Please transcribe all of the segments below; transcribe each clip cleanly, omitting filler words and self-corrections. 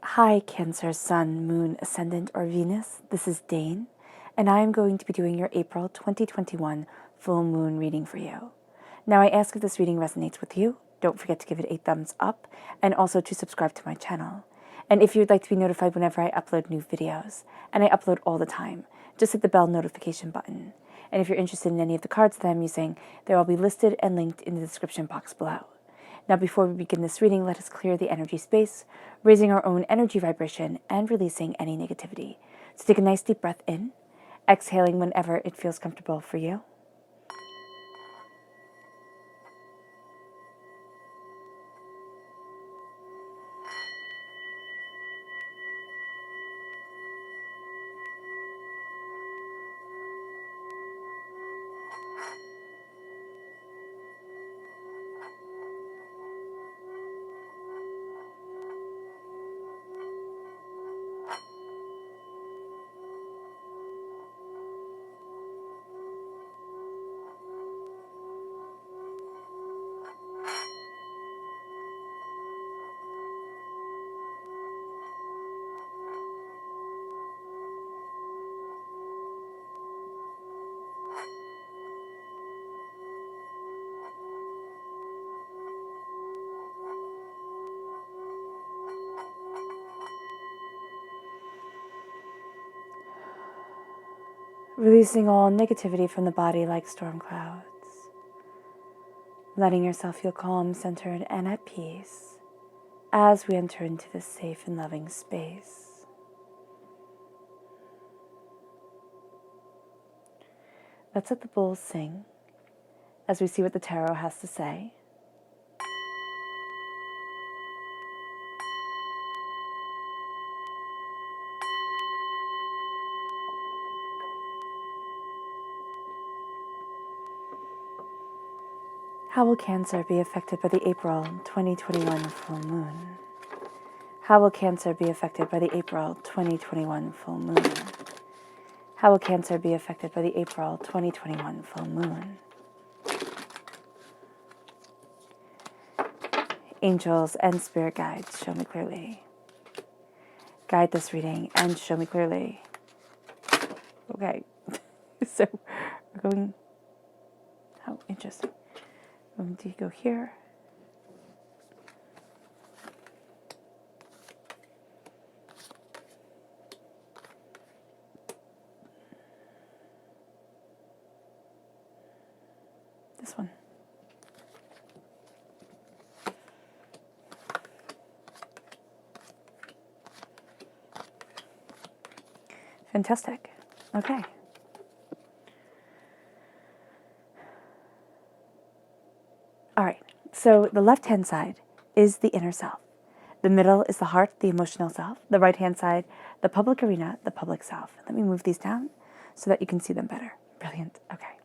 Hi, Cancer, Sun, Moon, Ascendant, or Venus. This is Dane, and I am going to be doing your April 2021 full moon reading for you. Now, I ask if this reading resonates with you. Don't forget to give it a thumbs up, and also to subscribe to my channel. And if you would like to be notified whenever I upload new videos, and I upload all the time, just hit the bell notification button. And if you're interested in any of the cards that I'm using, they will be listed and linked in the description box below. Now, before we begin this reading, let us clear the energy space, raising our own energy vibration and releasing any negativity. So take a nice deep breath in, exhaling whenever it feels comfortable for you. Releasing all negativity from the body like storm clouds. Letting yourself feel calm, centered, and at peace as we enter into this safe and loving space. Let's let the bulls sing as we see what the tarot has to say. How will Cancer be affected by the April 2021 full moon? How will Cancer be affected by the April 2021 full moon? How will Cancer be affected by the April 2021 full moon? Angels and spirit guides, show me clearly. Guide this reading and show me clearly. Okay, so we're going, how interesting. I'm going to go here. This one. Fantastic. Okay. All right. So the left-hand side is the inner self. The middle is the heart, the emotional self. The right-hand side, the public arena, the public self. Let me move these down so that you can see them better. Brilliant. Okay.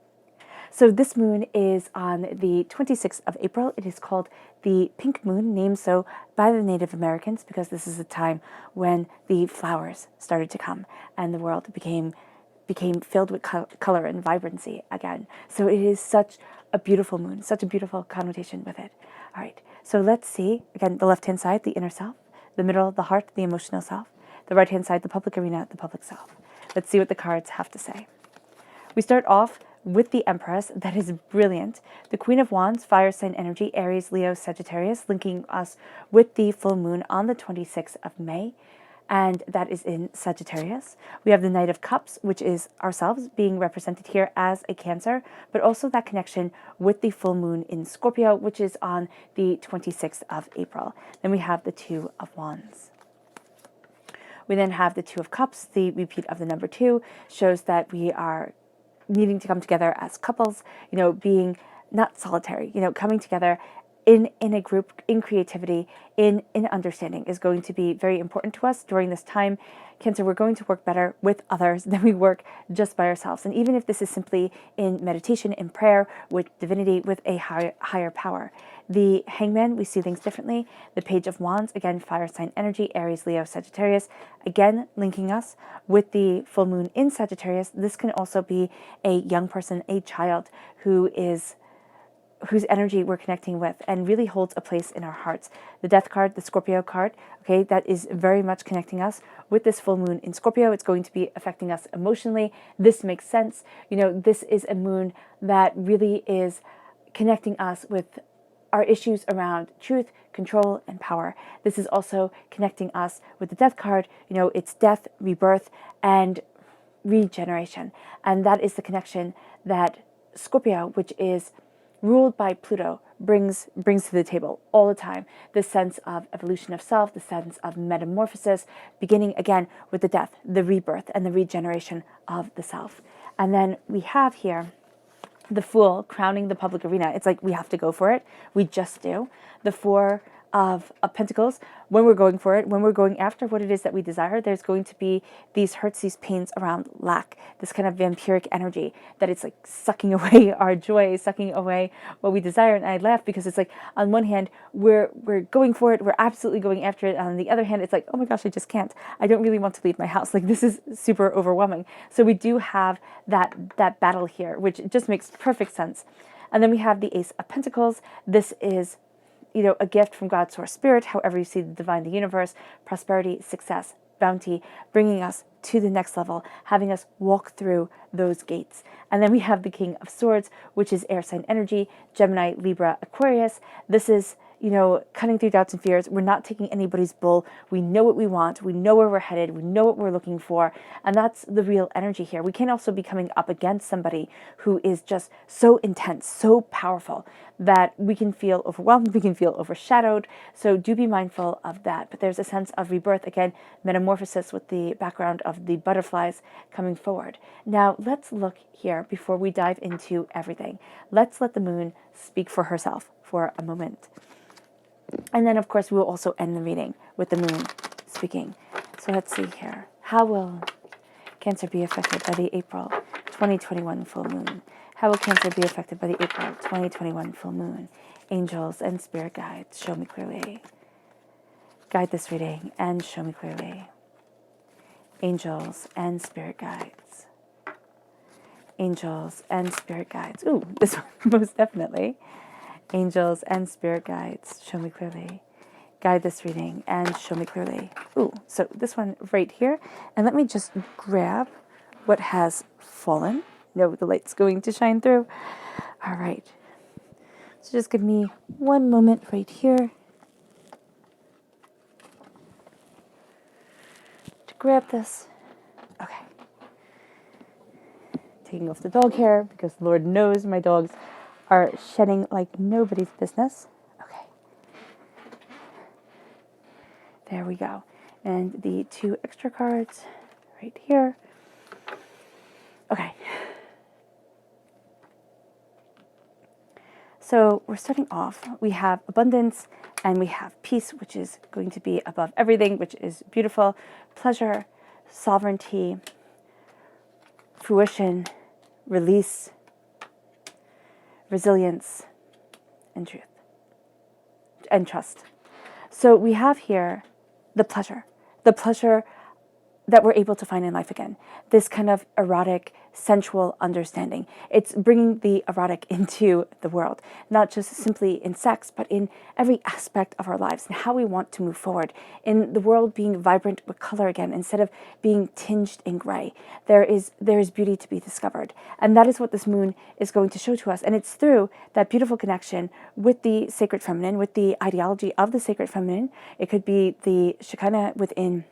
So this moon is on the 26th of April. It is called the pink moon, named so by the Native Americans because this is a time when the flowers started to come and the world became filled with color and vibrancy again. So it is such a beautiful moon, such a beautiful connotation with it. All right, so let's see, again, the left-hand side, the inner self, the middle, the heart, the emotional self, the right-hand side, the public arena, the public self. Let's see what the cards have to say. We start off with the Empress. That is brilliant. The Queen of Wands, fire sign energy, Aries, Leo, Sagittarius, linking us with the full moon on the 26th of May. And that is in Sagittarius. We have the Knight of Cups, which is ourselves being represented here as a Cancer, but also that connection with the full moon in Scorpio, which is on the 26th of April. Then we have the Two of Wands. We then have the Two of Cups. The repeat of the number 2 shows that we are needing to come together as couples, being not solitary, coming together in a group, in creativity, in understanding is going to be very important to us during this time. Cancer, we're going to work better with others than we work just by ourselves. And even if this is simply in meditation, in prayer, with divinity, with a higher power. The Hangman, we see things differently. The Page of Wands, again, fire sign energy, Aries, Leo, Sagittarius, again, linking us with the full moon in Sagittarius. This can also be a young person, a child who is whose energy we're connecting with and really holds a place in our hearts. The Death card, the Scorpio card, okay, that is very much connecting us with this full moon in Scorpio. It's going to be affecting us emotionally. This makes sense. This is a moon that really is connecting us with our issues around truth, control, and power. This is also connecting us with the Death card. It's death, rebirth, and regeneration. And that is the connection that Scorpio, which is ruled by Pluto, brings to the table all the time. This sense of evolution of self, the sense of metamorphosis, beginning again with the death, the rebirth, and the regeneration of the self. And then we have here the Fool crowning the public arena. It's like we have to go for it. We just do. The Four of Pentacles, when we're going for it, when we're going after what it is that we desire, there's going to be these hurts, these pains around lack, this kind of vampiric energy that it's like sucking away our joy, sucking away what we desire. And I laugh because it's like, on one hand, we're going for it, we're absolutely going after it. On the other hand, it's like, oh my gosh, I just can't. I don't really want to leave my house. Like, this is super overwhelming. So we do have that battle here, which just makes perfect sense. And then we have the Ace of Pentacles. This is a gift from God's source spirit, however you see the divine, the universe, prosperity, success, bounty, bringing us to the next level, having us walk through those gates. And then we have the King of Swords, which is air sign energy, Gemini, Libra, Aquarius. This is, cutting through doubts and fears. We're not taking anybody's bull. We know what we want. We know where we're headed. We know what we're looking for. And that's the real energy here. We can also be coming up against somebody who is just so intense, so powerful that we can feel overwhelmed. We can feel overshadowed. So do be mindful of that. But there's a sense of rebirth, again, metamorphosis with the background of the butterflies coming forward. Now, let's look here before we dive into everything. Let's let the moon speak for herself for a moment. And then, of course, we will also end the reading with the moon speaking. So let's see here. How will Cancer be affected by the April 2021 full moon? How will Cancer be affected by the April 2021 full moon? Angels and spirit guides, show me clearly. Guide this reading and show me clearly. Angels and spirit guides. Angels and spirit guides. Ooh, this one most definitely. Angels and spirit guides, show me clearly. Guide this reading and show me clearly. Ooh, so this one right here. And let me just grab what has fallen. No, the light's going to shine through. All right. So just give me one moment right here to grab this. Okay. Taking off the dog hair because Lord knows my dogs are shedding like nobody's business. Okay. There we go. And the 2 extra cards right here. Okay. So we're starting off. We have abundance and we have peace, which is going to be above everything, which is beautiful. Pleasure, sovereignty, fruition, release, resilience, and truth, and trust. So we have here the pleasure that we're able to find in life again. This kind of erotic, sensual understanding. It's bringing the erotic into the world, not just simply in sex, but in every aspect of our lives and how we want to move forward. In the world being vibrant with color again, instead of being tinged in gray, there is beauty to be discovered. And that is what this moon is going to show to us. And it's through that beautiful connection with the sacred feminine, with the ideology of the sacred feminine. It could be the Shekinah within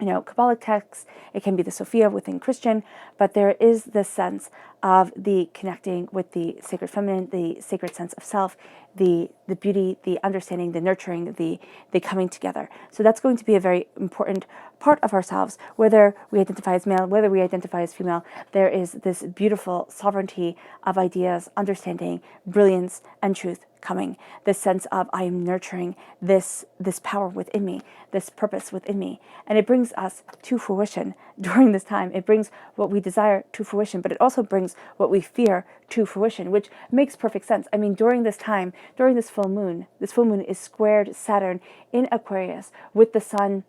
Kabbalic texts, it can be the Sophia within Christian, but there is this sense of the connecting with the sacred feminine, the sacred sense of self, the beauty, the understanding, the nurturing, the coming together. So that's going to be a very important part of ourselves, whether we identify as male, whether we identify as female. There is this beautiful sovereignty of ideas, understanding, brilliance, and truth coming. This sense of I am nurturing this power within me, this purpose within me. And it brings us to fruition during this time. It brings what we desire to fruition, but it also brings what we fear to fruition, which makes perfect sense. I mean, during this time, during this full moon is squared Saturn in Aquarius with the sun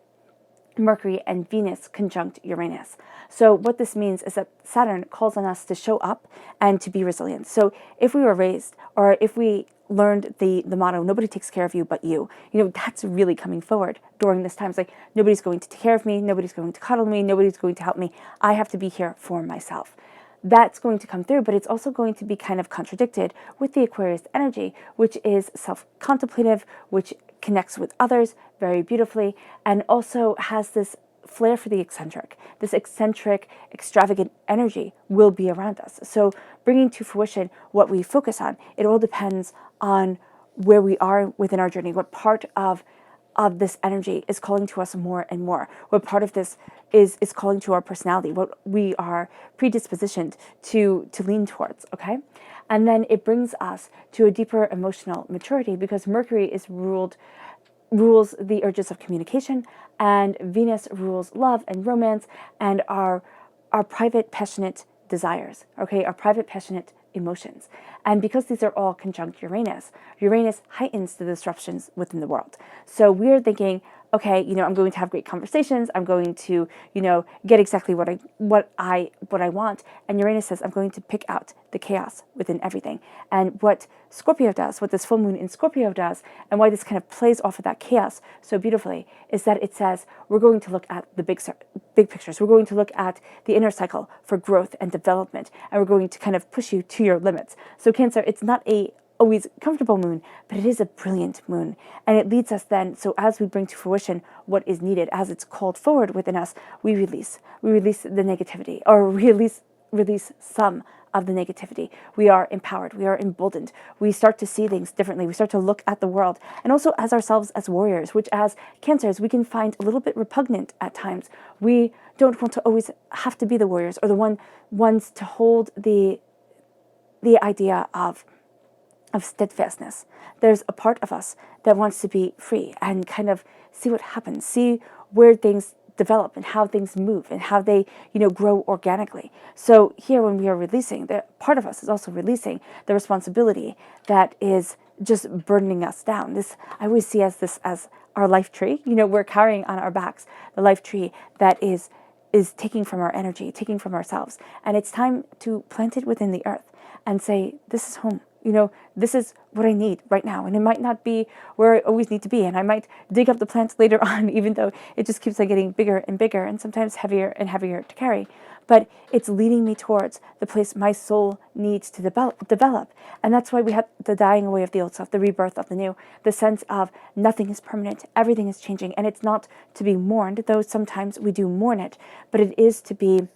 Mercury and Venus conjunct Uranus. So what this means is that Saturn calls on us to show up and to be resilient. So if we were raised, or if we learned the motto, nobody takes care of you but you, that's really coming forward during this time. It's like, nobody's going to take care of me, nobody's going to cuddle me, nobody's going to help me. I have to be here for myself. That's going to come through, but it's also going to be kind of contradicted with the Aquarius energy, which is self-contemplative, which connects with others very beautifully, and also has this flair for the eccentric. This eccentric, extravagant energy will be around us. So bringing to fruition what we focus on, it all depends on where we are within our journey, what part of this energy is calling to us more and more, what part of this is calling to our personality, what we are predispositioned to lean towards, okay? And then it brings us to a deeper emotional maturity, because Mercury rules the urges of communication, and Venus rules love and romance and our private, passionate desires, okay, our private, passionate emotions. And because these are all conjunct Uranus heightens the disruptions within the world. So we're thinking, okay, I'm going to have great conversations. I'm going to, get exactly what I want. And Uranus says, I'm going to pick out the chaos within everything. And what Scorpio does, what this full moon in Scorpio does, and why this kind of plays off of that chaos so beautifully, is that it says, we're going to look at the big pictures. We're going to look at the inner cycle for growth and development. And we're going to kind of push you to your limits. So Cancer, it's not a always comfortable moon, but it is a brilliant moon. And it leads us then, so as we bring to fruition what is needed, as it's called forward within us, we release the negativity, or release some of the negativity. We are empowered, we are emboldened, we start to see things differently, we start to look at the world, and also as ourselves as warriors, which as Cancers we can find a little bit repugnant at times. We don't want to always have to be the warriors, or the ones to hold the idea of steadfastness. There's a part of us that wants to be free and kind of see what happens, see where things develop and how things move and how they, grow organically. So here, when we are releasing, the part of us is also releasing the responsibility that is just burdening us down. This I always see as our life tree. We're carrying on our backs the life tree that is taking from our energy, taking from ourselves, and it's time to plant it within the earth and say, this is home. This is what I need right now. And it might not be where I always need to be. And I might dig up the plant later on, even though it just keeps on getting bigger and bigger and sometimes heavier and heavier to carry. But it's leading me towards the place my soul needs to develop. And that's why we have the dying away of the old self, the rebirth of the new, the sense of nothing is permanent, everything is changing. And it's not to be mourned, though sometimes we do mourn it, but it is to be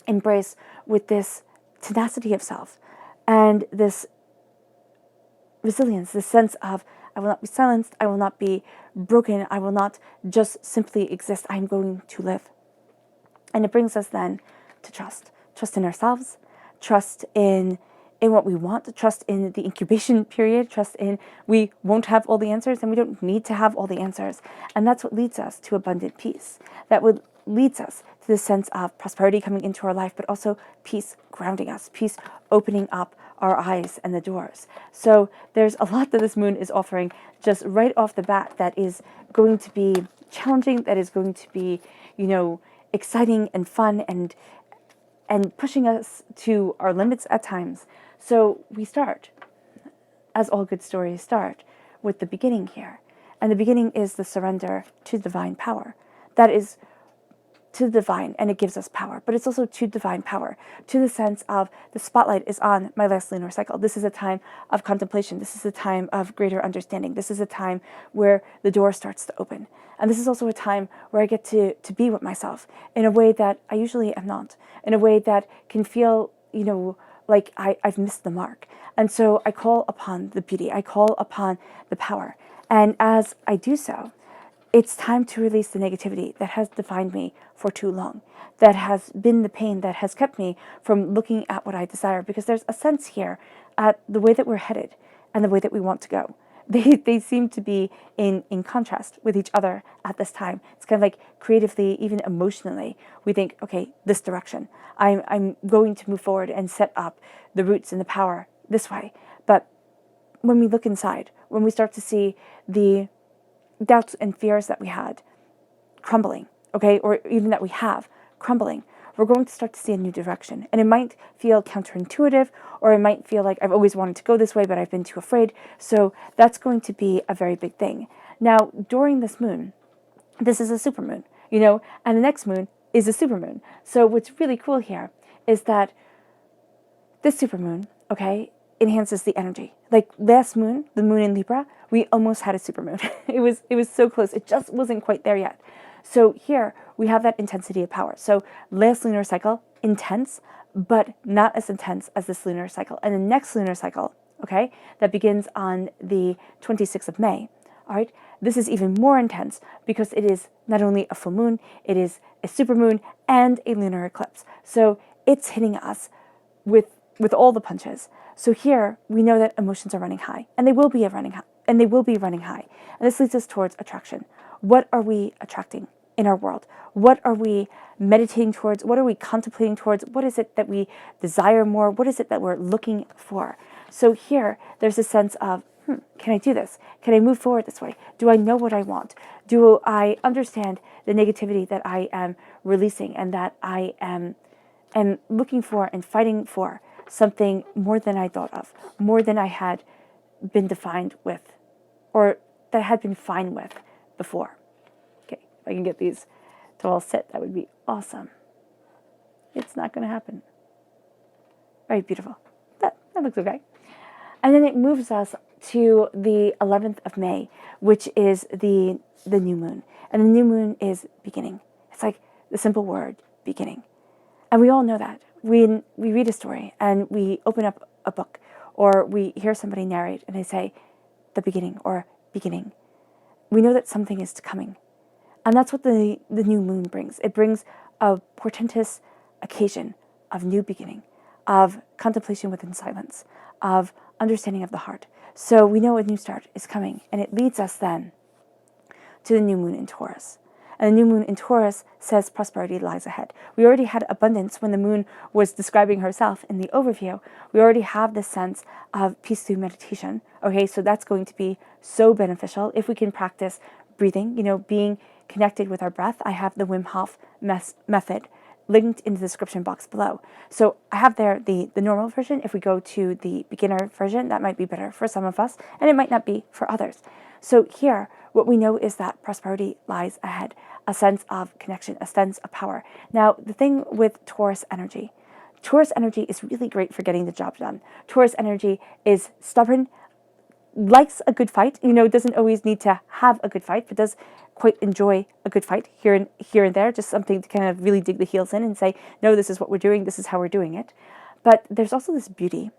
embraced with this tenacity of self and this resilience, the sense of, I will not be silenced, I will not be broken, I will not just simply exist, I'm going to live. And it brings us then to trust in ourselves, trust in what we want, trust in the incubation period, trust in we won't have all the answers and we don't need to have all the answers. And that's what leads us to abundant peace. That would leads us to the sense of prosperity coming into our life, but also peace grounding us, peace opening up our eyes and the doors. So there's a lot that this moon is offering just right off the bat that is going to be challenging, that is going to be, exciting and fun and pushing us to our limits at times. So we start, as all good stories start, with the beginning here. And the beginning is the surrender to divine power. That is to the divine, and it gives us power. But it's also to divine power, to the sense of the spotlight is on my last lunar cycle. This is a time of contemplation. This is a time of greater understanding. This is a time where the door starts to open. And this is also a time where I get to be with myself in a way that I usually am not, in a way that can feel, like I've missed the mark. And so I call upon the beauty. I call upon the power. And as I do so, it's time to release the negativity that has defined me for too long, that has been the pain that has kept me from looking at what I desire, because there's a sense here at the way that we're headed and the way that we want to go. They seem to be in contrast with each other at this time. It's kind of like creatively, even emotionally, we think, okay, this direction. I'm going to move forward and set up the roots and the power this way. But when we look inside, when we start to see the doubts and fears that we had crumbling okay, or even that we have, crumbling, we're going to start to see a new direction. And it might feel counterintuitive, or it might feel like I've always wanted to go this way, but I've been too afraid. So that's going to be a very big thing. Now, during this moon, this is a supermoon, and the next moon is a supermoon. So what's really cool here is that this supermoon, okay, enhances the energy. Like last moon, the moon in Libra, we almost had a supermoon. It was so close. It just wasn't quite there yet. So here we have that intensity of power. So last lunar cycle, intense, but not as intense as this lunar cycle. And the next lunar cycle, okay, that begins on the 26th of May, all right, this is even more intense because it is not only a full moon, it is a supermoon and a lunar eclipse. So it's hitting us with all the punches. So here we know that emotions are running high, and they will be running high, and this leads us towards attraction. What are we attracting in our world? What are we meditating towards? What are we contemplating towards? What is it that we desire more? What is it that we're looking for? So here there's a sense of, can I do this? Can I move forward this way? Do I know what I want? Do I understand the negativity that I am releasing and that I am looking for and fighting for something more than I thought of, more than I had been defined with, or that I had been fine with before? Okay, if I can get these to all sit, that would be awesome. It's not going to happen. All right, beautiful. That looks okay. And then it moves us to the 11th of May, which is the new moon. And the new moon is beginning. It's like the simple word, beginning. And we all know that. When we read a story and we open up a book, or we hear somebody narrate and they say, the beginning or beginning, we know that something is coming. And that's what the new moon brings. It brings a portentous occasion of new beginning, of contemplation within silence, of understanding of the heart. So we know a new start is coming, and it leads us then to the new moon in Taurus. And the new moon in Taurus says prosperity lies ahead. We already had abundance when the moon was describing herself in the overview. We already have this sense of peace through meditation. Okay, so that's going to be so beneficial if we can practice breathing, being connected with our breath. I have the Wim Hof method linked in the description box below. So I have there the normal version. If we go to the beginner version, that might be better for some of us, and it might not be for others. So here, what we know is that prosperity lies ahead, a sense of connection, a sense of power. Now, the thing with Taurus energy is really great for getting the job done. Taurus energy is stubborn, likes a good fight, doesn't always need to have a good fight, but does quite enjoy a good fight here and there, just something to kind of really dig the heels in and say, no, this is what we're doing, this is how we're doing it. But there's also this beauty,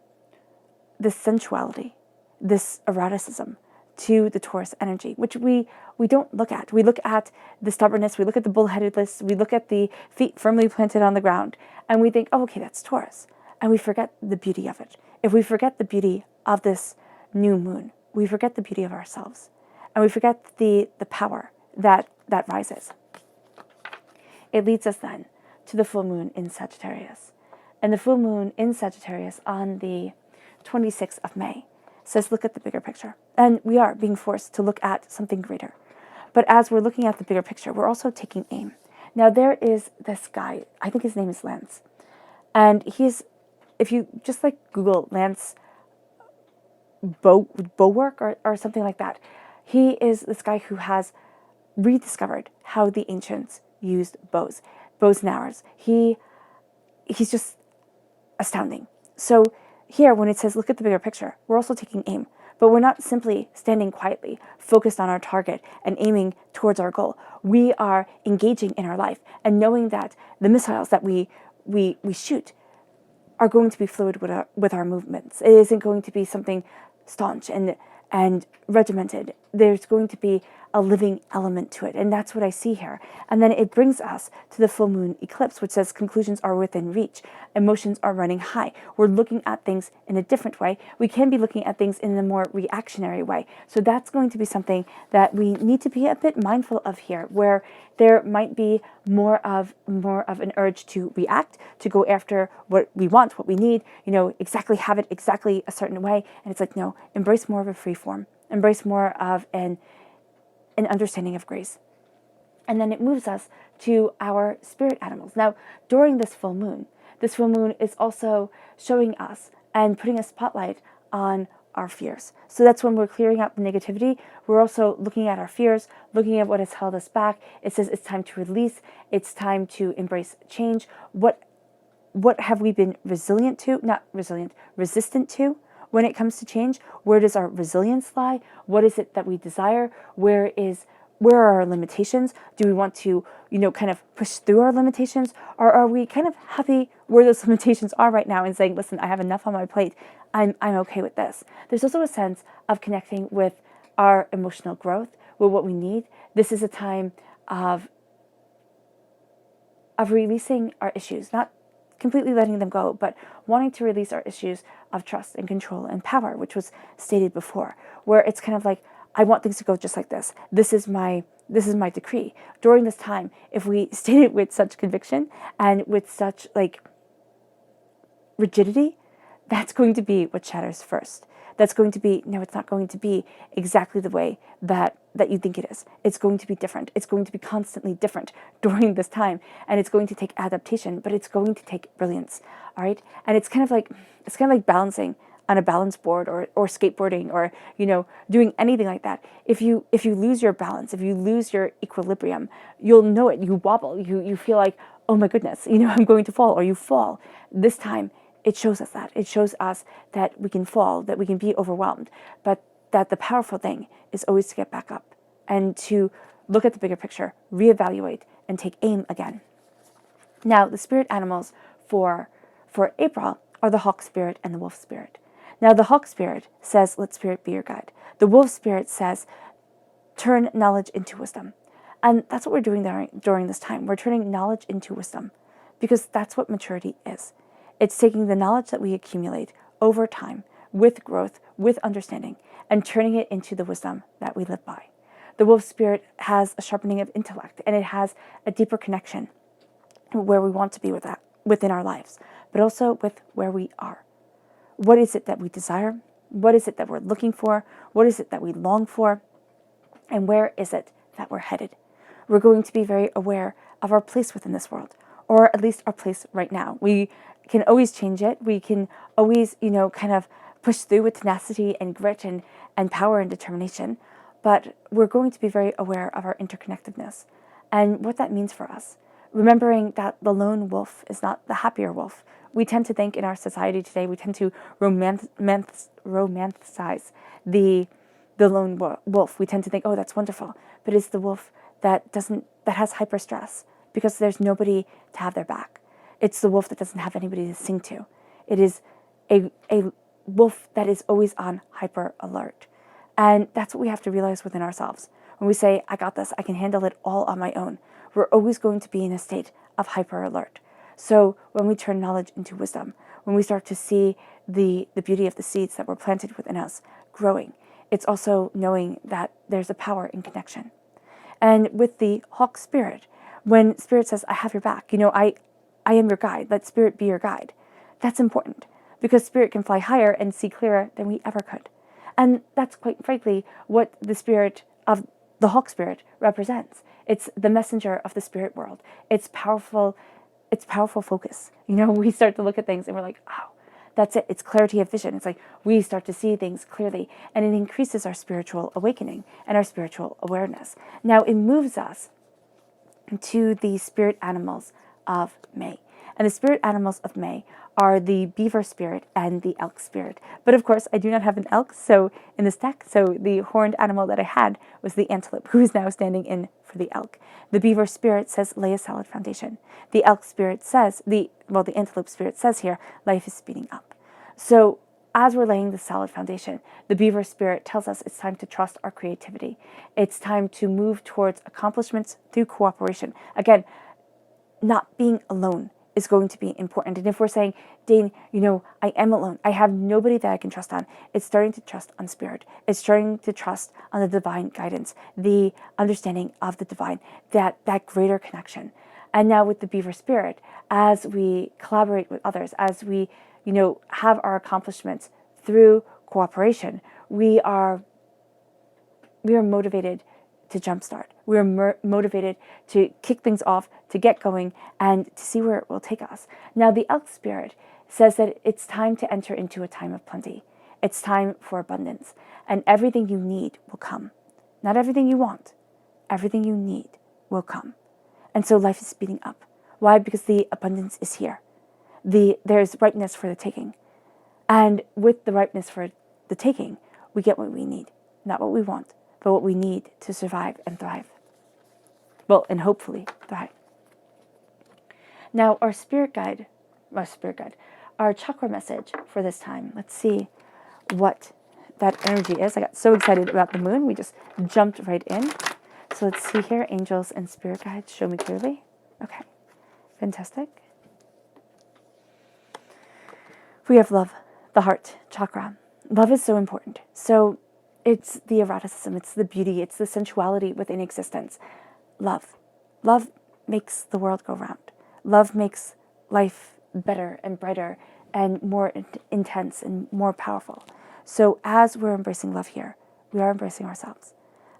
this sensuality, this eroticism to the Taurus energy, which we don't look at. We look at the stubbornness, we look at the bullheadedness, we look at the feet firmly planted on the ground, and we think, oh, okay, that's Taurus. And we forget the beauty of it. If we forget the beauty of this new moon, we forget the beauty of ourselves, and we forget the power that rises. It leads us then to the full moon in Sagittarius. And the full moon in Sagittarius on the 26th of May says, look at the bigger picture. And we are being forced to look at something greater. But as we're looking at the bigger picture, we're also taking aim. Now there is this guy, I think his name is Lance. And he's, if you just Google Lance Bulwark or something like that, he is this guy who has rediscovered how the ancients used bows and arrows. He's just astounding. So here, when it says, look at the bigger picture, we're also taking aim. But we're not simply standing quietly, focused on our target and aiming towards our goal. We are engaging in our life and knowing that the missiles that we shoot are going to be fluid with our movements. It isn't going to be something staunch and regimented. There's going to be a living element to it. And that's what I see here. And then it brings us to the full moon eclipse, which says conclusions are within reach. Emotions are running high. We're looking at things in a different way. We can be looking at things in a more reactionary way. So that's going to be something that we need to be a bit mindful of here, where there might be more of an urge to react, to go after what we want, what we need, exactly have it exactly a certain way. And it's like, no, embrace more of a free form. Embrace more of an understanding of grace. And then it moves us to our spirit animals. Now, during this full moon is also showing us and putting a spotlight on our fears. So that's when we're clearing out the negativity. We're also looking at our fears, looking at what has held us back. It says it's time to release. It's time to embrace change. What have we been resistant to when it comes to change? Where does our resilience lie? What is it that we desire? Where are our limitations? Do we want to, kind of push through our limitations? Or are we kind of happy where those limitations are right now and saying, listen, I have enough on my plate. I'm okay with this. There's also a sense of connecting with our emotional growth, with what we need. This is a time of releasing our issues, not completely letting them go, but wanting to release our issues of trust and control and power, which was stated before, where it's kind of like, I want things to go just like this. This is my decree. During this time, if we state it with such conviction and with such rigidity, that's going to be what shatters first. That's going to be, no, it's not going to be exactly the way that you think it is. It's going to be different. It's going to be constantly different during this time. And it's going to take adaptation, but it's going to take brilliance. All right. And it's kind of like balancing on a balance board or skateboarding or, doing anything like that. If you lose your balance, if you lose your equilibrium, you'll know it. You wobble. You feel like, oh my goodness, I'm going to fall, or you fall. This time, it shows us that. It shows us that we can fall, that we can be overwhelmed, but that the powerful thing is always to get back up and to look at the bigger picture, reevaluate, and take aim again. Now, the spirit animals for April are the hawk spirit and the wolf spirit. Now, the hawk spirit says, let spirit be your guide. The wolf spirit says, turn knowledge into wisdom. And that's what we're doing during this time. We're turning knowledge into wisdom because that's what maturity is. It's taking the knowledge that we accumulate over time with growth, with understanding, and turning it into the wisdom that we live by. The wolf spirit has a sharpening of intellect, and it has a deeper connection where we want to be with that within our lives, but also with where we are. What is it that we desire? What is it that we're looking for? What is it that we long for? And where is it that we're headed? We're going to be very aware of our place within this world, or at least our place right now. We can always change it. We can always, kind of push through with tenacity and grit and power and determination. But we're going to be very aware of our interconnectedness and what that means for us. Remembering that the lone wolf is not the happier wolf. We tend to think in our society today, we tend to romanticize the lone wolf. We tend to think, oh, that's wonderful. But it's the wolf that has hyper stress because there's nobody to have their back. It's the wolf that doesn't have anybody to sing to. It is a wolf that is always on hyper alert. And that's what we have to realize within ourselves. When we say, I got this, I can handle it all on my own, we're always going to be in a state of hyper alert. So when we turn knowledge into wisdom, when we start to see the beauty of the seeds that were planted within us growing, it's also knowing that there's a power in connection. And with the hawk spirit, when spirit says, I have your back, I am your guide, let spirit be your guide. That's important because spirit can fly higher and see clearer than we ever could. And that's quite frankly what the spirit of the hawk spirit represents. It's the messenger of the spirit world. It's powerful focus. We start to look at things and we're like, oh, that's it. It's clarity of vision. It's like we start to see things clearly and it increases our spiritual awakening and our spiritual awareness. Now it moves us to the spirit animals of May. And the spirit animals of May are the beaver spirit and the elk spirit. But of course, I do not have an elk in this deck, so the horned animal that I had was the antelope, who is now standing in for the elk. The beaver spirit says, lay a solid foundation. The elk spirit says, the antelope spirit says here, life is speeding up. So as we're laying the solid foundation, the beaver spirit tells us it's time to trust our creativity. It's time to move towards accomplishments through cooperation. Again, not being alone is going to be important. And if we're saying, Dane, I am alone, I have nobody that I can trust on, it's starting to trust on spirit. It's starting to trust on the divine guidance, the understanding of the divine, that greater connection. And now with the beaver spirit, as we collaborate with others, as we, have our accomplishments through cooperation, we are motivated to jumpstart. We're motivated to kick things off, to get going, and to see where it will take us. Now, the elk spirit says that it's time to enter into a time of plenty. It's time for abundance, and everything you need will come. Not everything you want, everything you need will come. And so life is speeding up. Why? Because the abundance is here. There's ripeness for the taking. And with the ripeness for the taking, we get what we need. Not what we want, but what we need to survive and thrive. Well, and hopefully thrive. Now, our chakra message for this time. Let's see what that energy is. I got so excited about the moon, we just jumped right in. So let's see here, angels and spirit guides, show me clearly. Okay, fantastic. We have love, the heart chakra. Love is so important. So it's the eroticism, it's the beauty, it's the sensuality within existence. Love. Love makes the world go round. Love makes life better and brighter and more intense and more powerful. So as we're embracing love here, we are embracing ourselves.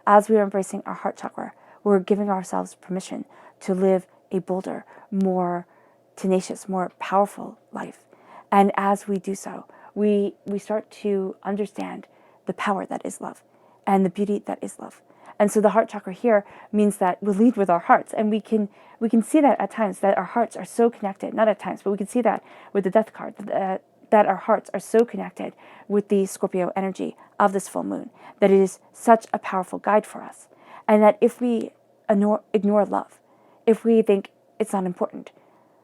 As we are embracing our heart chakra, we're giving ourselves permission to live a bolder, more tenacious, more powerful life. And as we do so, we start to understand the power that is love and the beauty that is love. And so the heart chakra here means that we lead with our hearts, and we can see that at times, that our hearts are so connected, not at times, but we can see that with the death card, that our hearts are so connected with the Scorpio energy of this full moon, that it is such a powerful guide for us. And that if we ignore love, if we think it's not important,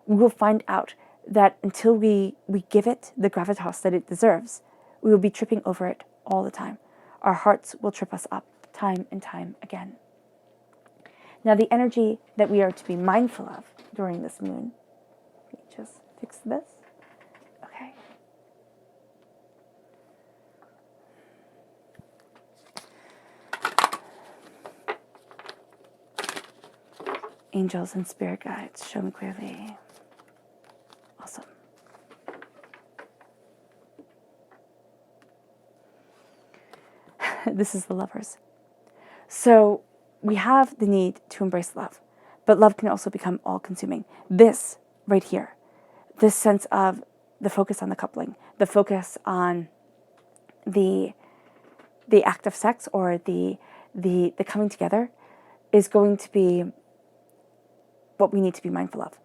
we will find out that until we give it the gravitas that it deserves, we will be tripping over it all the time. Our hearts will trip us up time and time again. Now, the energy that we are to be mindful of during this moon, let me just fix this. Okay. Angels and spirit guides, show me clearly. Awesome. This is the lovers. So we have the need to embrace love, but love can also become all-consuming. This right here, this sense of the focus on the coupling, the focus on the act of sex, or the coming together, is going to be what we need to be mindful of.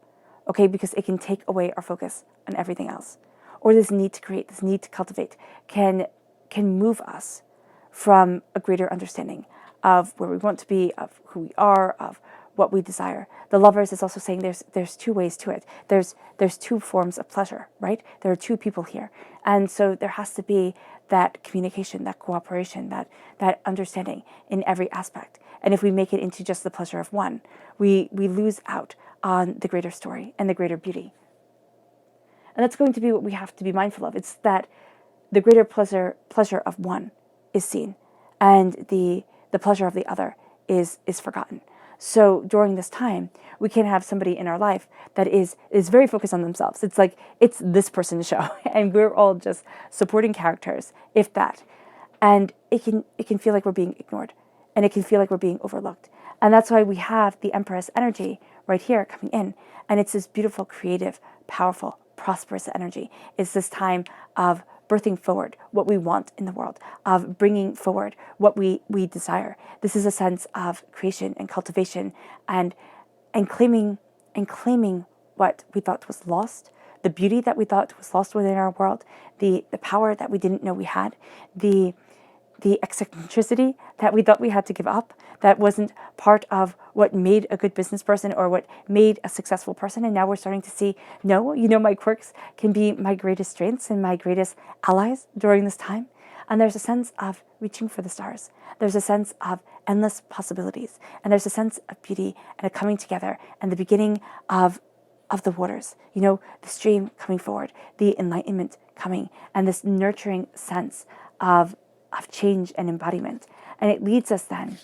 Okay, because it can take away our focus on everything else. Or this need to create, this need to cultivate can move us from a greater understanding of where we want to be, of who we are, of what we desire. The lovers is also saying there's two ways to it. There's two forms of pleasure, right? There are two people here. And so there has to be that communication, that cooperation, that understanding in every aspect. And if we make it into just the pleasure of one, we lose out on the greater story and the greater beauty. And that's going to be what we have to be mindful of. It's that the greater pleasure of one is seen, and the pleasure of the other is forgotten. So during this time, we can have somebody in our life that is very focused on themselves. It's like it's this person's show, and we're all just supporting characters, if that. And it can feel like we're being ignored, and it can feel like we're being overlooked. And that's why we have the Empress energy right here coming in, and it's this beautiful, creative, powerful, prosperous energy. It's this time of birthing forward what we want in the world, of bringing forward what we desire. This is a sense of creation and cultivation, and claiming what we thought was lost, the beauty that we thought was lost within our world, the power that we didn't know we had, the eccentricity that we thought we had to give up, that wasn't part of what made a good business person or what made a successful person. And now we're starting to see, no, my quirks can be my greatest strengths and my greatest allies during this time. And there's a sense of reaching for the stars. There's a sense of endless possibilities. And there's a sense of beauty and a coming together and the beginning of the waters, the stream coming forward, the enlightenment coming, and this nurturing sense of change and embodiment. And it leads us then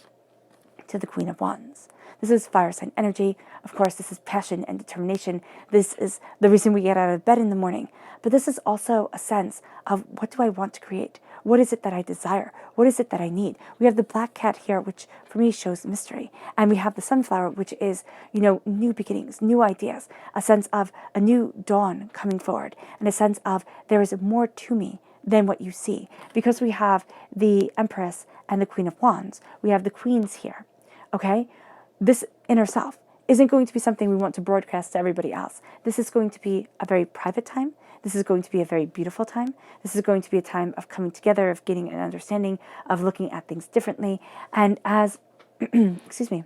to the Queen of Wands. This is fire sign energy. Of course, this is passion and determination. This is the reason we get out of bed in the morning. But this is also a sense of, what do I want to create? What is it that I desire? What is it that I need? We have the black cat here, which for me shows mystery. And we have the sunflower, which is, new beginnings, new ideas, a sense of a new dawn coming forward, and a sense of there is more to me than what you see. Because we have the Empress and the Queen of Wands, we have the Queens here, okay? This inner self isn't going to be something we want to broadcast to everybody else. This is going to be a very private time. This is going to be a very beautiful time. This is going to be a time of coming together, of gaining an understanding, of looking at things differently. And as, excuse me,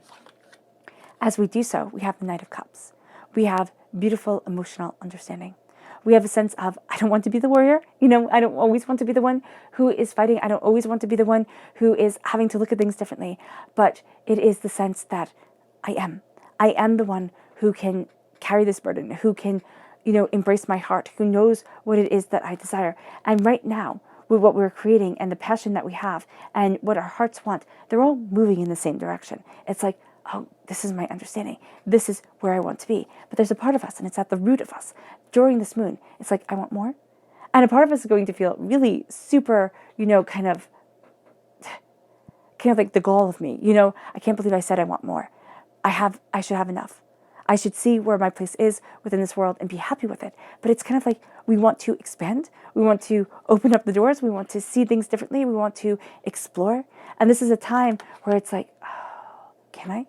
as we do so, we have the Knight of Cups. We have beautiful emotional understanding. We have a sense of, I don't want to be the warrior. I don't always want to be the one who is fighting. I don't always want to be the one who is having to look at things differently. But it is the sense that I am the one who can carry this burden, who can, embrace my heart, who knows what it is that I desire. And right now, with what we're creating and the passion that we have and what our hearts want, they're all moving in the same direction. It's like, oh, this is my understanding. This is where I want to be. But there's a part of us, and it's at the root of us. During this moon, it's like, I want more. And a part of us is going to feel really super, kind of like the gall of me. I can't believe I said I want more. I should have enough. I should see where my place is within this world and be happy with it. But it's kind of like we want to expand. We want to open up the doors. We want to see things differently. We want to explore. And this is a time where it's like, oh, can I?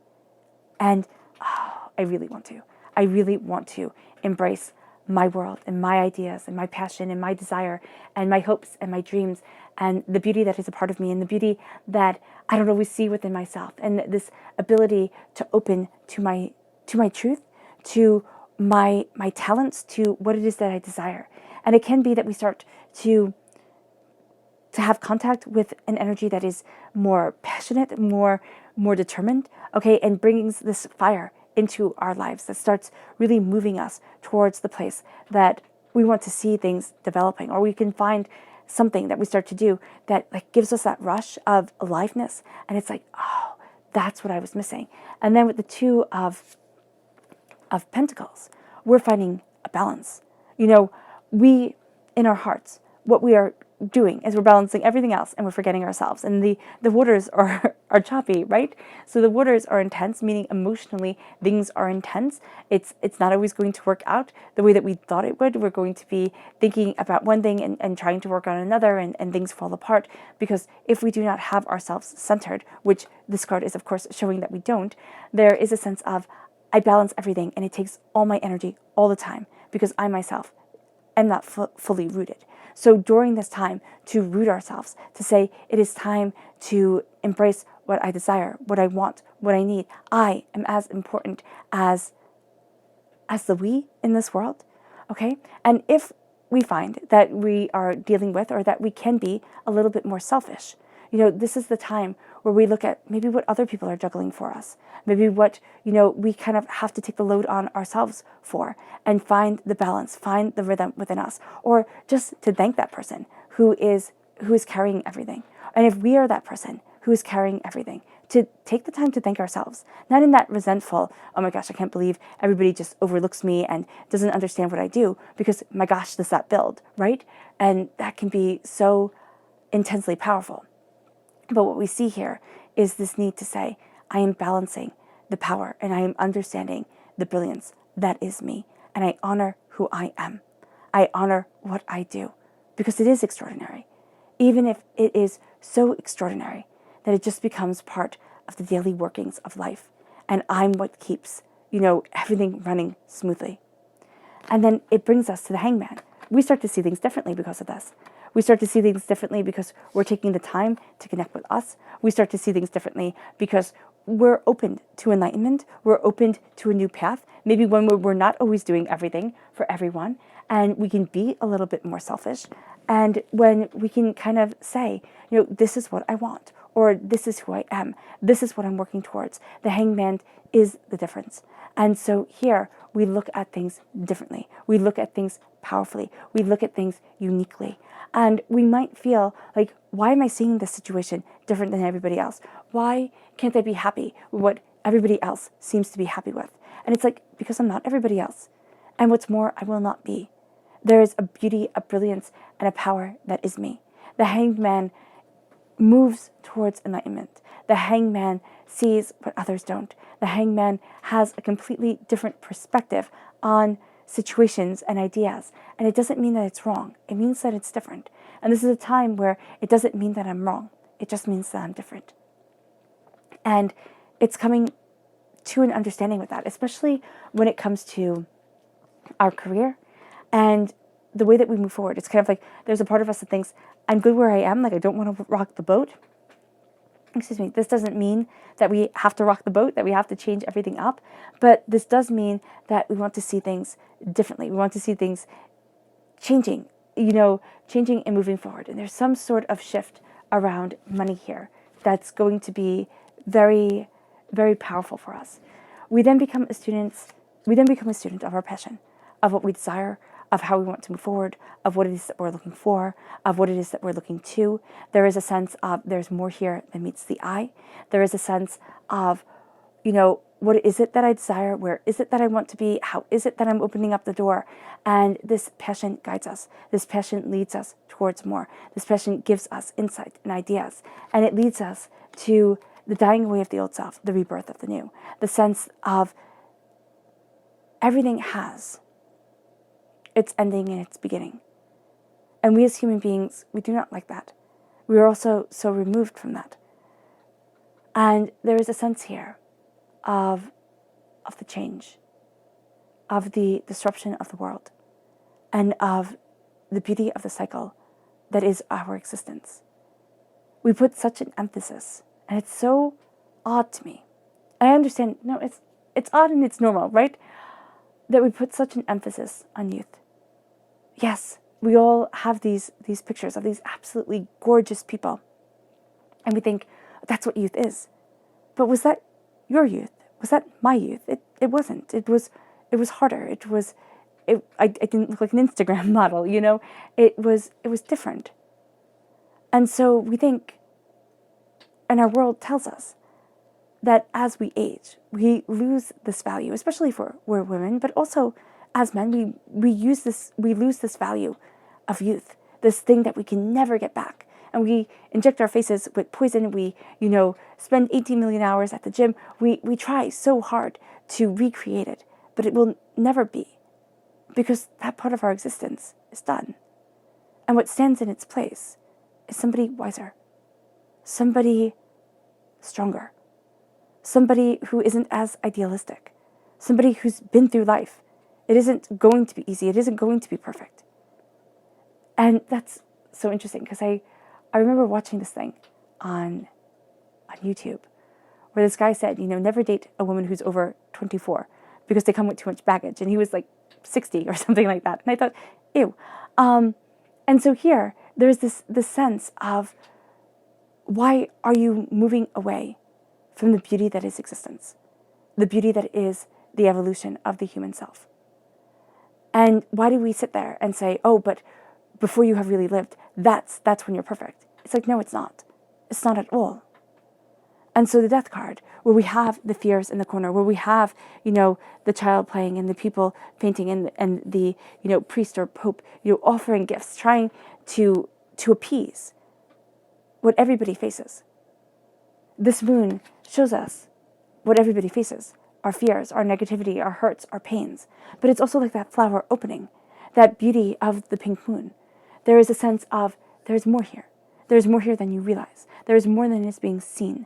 And I really want to. I really want to embrace my world and my ideas and my passion and my desire and my hopes and my dreams and the beauty that is a part of me and the beauty that I don't always see within myself, and this ability to open to my truth, to my talents, to what it is that I desire. And it can be that we start to have contact with an energy that is more passionate, more determined, okay, and brings this fire into our lives that starts really moving us towards the place that we want to see things developing, or we can find something that we start to do that gives us that rush of aliveness, and it's like, oh, that's what I was missing. And then with the Two of Pentacles, we're finding a balance. We, in our hearts, what we are doing is we're balancing everything else and we're forgetting ourselves. And the waters are choppy, right? So the waters are intense, meaning emotionally things are intense. It's not always going to work out the way that we thought it would. We're going to be thinking about one thing and trying to work on another, and things fall apart. Because if we do not have ourselves centered, which this card is of course showing that we don't, there is a sense of, I balance everything and it takes all my energy all the time because I myself am not fully rooted. So during this time, to root ourselves, to say it is time to embrace what I desire, what I want, what I need. I am as important as the we in this world, okay? And if we find that we are dealing with, or that we can be a little bit more selfish, this is the time where we look at maybe what other people are juggling for us, maybe what, we kind of have to take the load on ourselves for, and find the balance, find the rhythm within us, or just to thank that person who is carrying everything. And if we are that person who is carrying everything, to take the time to thank ourselves, not in that resentful, oh my gosh, I can't believe everybody just overlooks me and doesn't understand what I do, because my gosh, does that build, right? And that can be so intensely powerful. But what we see here is this need to say, I am balancing the power and I am understanding the brilliance that is me. And I honor who I am. I honor what I do because it is extraordinary. Even if it is so extraordinary that it just becomes part of the daily workings of life. And I'm what keeps, everything running smoothly. And then it brings us to the Hangman. We start to see things differently because of this. We start to see things differently because we're taking the time to connect with us. We start to see things differently because we're open to enlightenment. We're open to a new path, maybe one where we're not always doing everything for everyone, and we can be a little bit more selfish. And when we can kind of say, this is what I want, or this is who I am, this is what I'm working towards. The Hangman is the difference. And so here we look at things differently. We look at things powerfully. We look at things uniquely. And we might feel like, why am I seeing this situation different than everybody else? Why can't I be happy with what everybody else seems to be happy with? And it's like, because I'm not everybody else. And what's more, I will not be. There is a beauty, a brilliance, and a power that is me. The Hangman moves towards enlightenment. The Hangman sees what others don't. The Hangman has a completely different perspective on situations and ideas. And it doesn't mean that it's wrong. It means that it's different. And this is a time where it doesn't mean that I'm wrong. It just means that I'm different. And it's coming to an understanding with that, especially when it comes to our career and the way that we move forward. It's kind of like there's a part of us that thinks, I'm good where I am, like I don't want to rock the boat. Excuse me, this doesn't mean that we have to rock the boat, that we have to change everything up, but this does mean that we want to see things differently. We want to see things changing, changing and moving forward. And there's some sort of shift around money here that's going to be very, very powerful for us. We then become a student of our passion, of what we desire, of how we want to move forward, of what it is that we're looking for, of what it is that we're looking to. There is a sense of there's more here than meets the eye. There is a sense of, what is it that I desire? Where is it that I want to be? How is it that I'm opening up the door? And this passion guides us. This passion leads us towards more. This passion gives us insight and ideas. And it leads us to the dying away of the old self, the rebirth of the new. The sense of everything has its ending and its beginning. And we as human beings, we do not like that. We are also so removed from that. And there is a sense here of the change, of the disruption of the world, and of the beauty of the cycle that is our existence. We put such an emphasis, and it's so odd to me. I understand, no, it's odd and it's normal, right? That we put such an emphasis on youth. Yes, we all have these pictures of these absolutely gorgeous people. And we think, that's what youth is. But was that your youth? Was that my youth? It wasn't. It was harder. I didn't look like an Instagram model, It was different. And so we think, and our world tells us, that as we age, we lose this value, especially if we're women, but also as men, we lose this value of youth, this thing that we can never get back. And we inject our faces with poison. We, spend 18 million hours at the gym. We try so hard to recreate it, but it will never be, because that part of our existence is done. And what stands in its place is somebody wiser, somebody stronger, somebody who isn't as idealistic, somebody who's been through life. It isn't going to be easy. It isn't going to be perfect. And that's so interesting, because I remember watching this thing on YouTube where this guy said, never date a woman who's over 24 because they come with too much baggage. And he was like 60 or something like that. And I thought, ew. And so here, there's this sense of, why are you moving away from the beauty that is existence, the beauty that is the evolution of the human self? And why do we sit there and say, oh, but before you have really lived, that's when you're perfect? It's like, no, it's not. It's not at all. And so the death card, where we have the fears in the corner, where we have, the child playing and the people painting and the, priest or pope, offering gifts, trying to appease what everybody faces. This moon shows us what everybody faces. Our fears, our negativity, our hurts, our pains. But it's also like that flower opening, that beauty of the pink moon. There is a sense of, there's more here. There's more here than you realize. There is more than is being seen.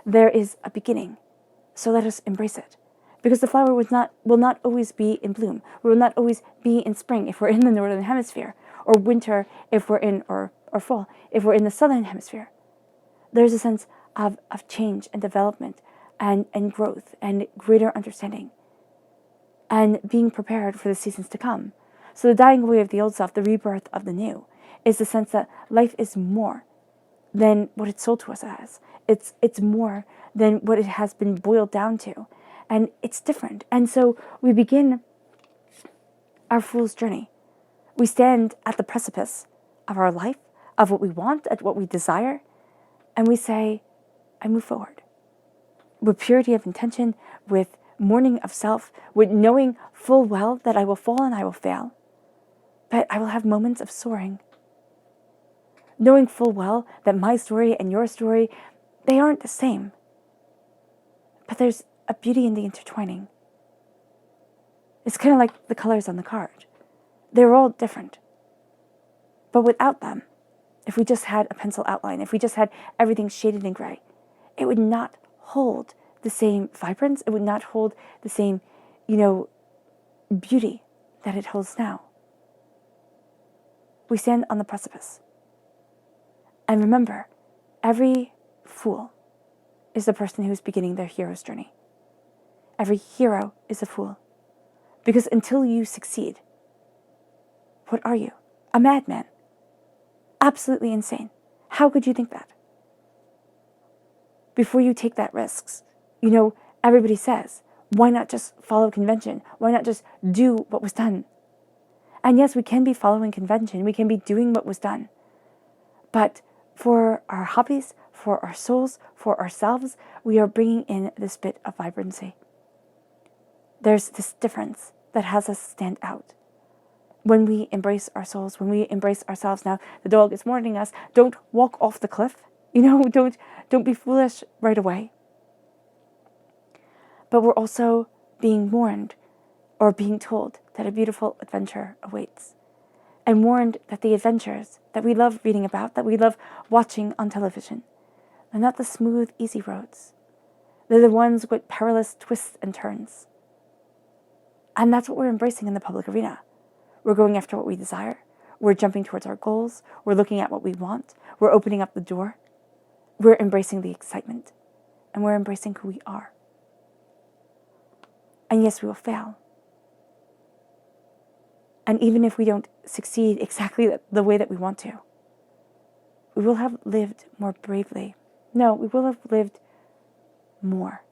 There is a beginning. So let us embrace it. Because the flower will not always be in bloom. We will not always be in spring if we're in the northern hemisphere, or winter if we're in, or fall if we're in the southern hemisphere. There's a sense of change and development and growth and greater understanding and being prepared for the seasons to come. So the dying away of the old self, the rebirth of the new, is the sense that life is more than what it's sold to us as. It's more than what it has been boiled down to. And it's different. And so we begin our fool's journey. We stand at the precipice of our life, of what we want, at what we desire, and we say, I move forward. With purity of intention, with mourning of self, with knowing full well that I will fall and I will fail, but I will have moments of soaring. knowing full well that my story and your story, they aren't the same. But there's a beauty in the intertwining. It's kind of like the colors on the card. They're all different. But without them, if we just had a pencil outline, if we just had everything shaded in gray, it would not hold the same vibrance. It would not hold the same, beauty that it holds now. We stand on the precipice. And remember, every fool is the person who is beginning their hero's journey. Every hero is a fool. Because until you succeed, what are you? A madman. Absolutely insane. How could you think that? Before you take that risks, everybody says, why not just follow convention? Why not just do what was done? And yes, we can be following convention. We can be doing what was done. But for our hobbies, for our souls, for ourselves, we are bringing in this bit of vibrancy. There's this difference that has us stand out. When we embrace our souls, when we embrace ourselves, now the dog is warning us, don't walk off the cliff. Don't be foolish right away. But we're also being warned or being told that a beautiful adventure awaits. And warned that the adventures that we love reading about, that we love watching on television, are not the smooth, easy roads. They're the ones with perilous twists and turns. And that's what we're embracing in the public arena. We're going after what we desire. We're jumping towards our goals. We're looking at what we want. We're opening up the door. We're embracing the excitement. And we're embracing who we are. And yes, we will fail. And even if we don't succeed exactly the way that we want to, we will have lived more bravely. No, we will have lived more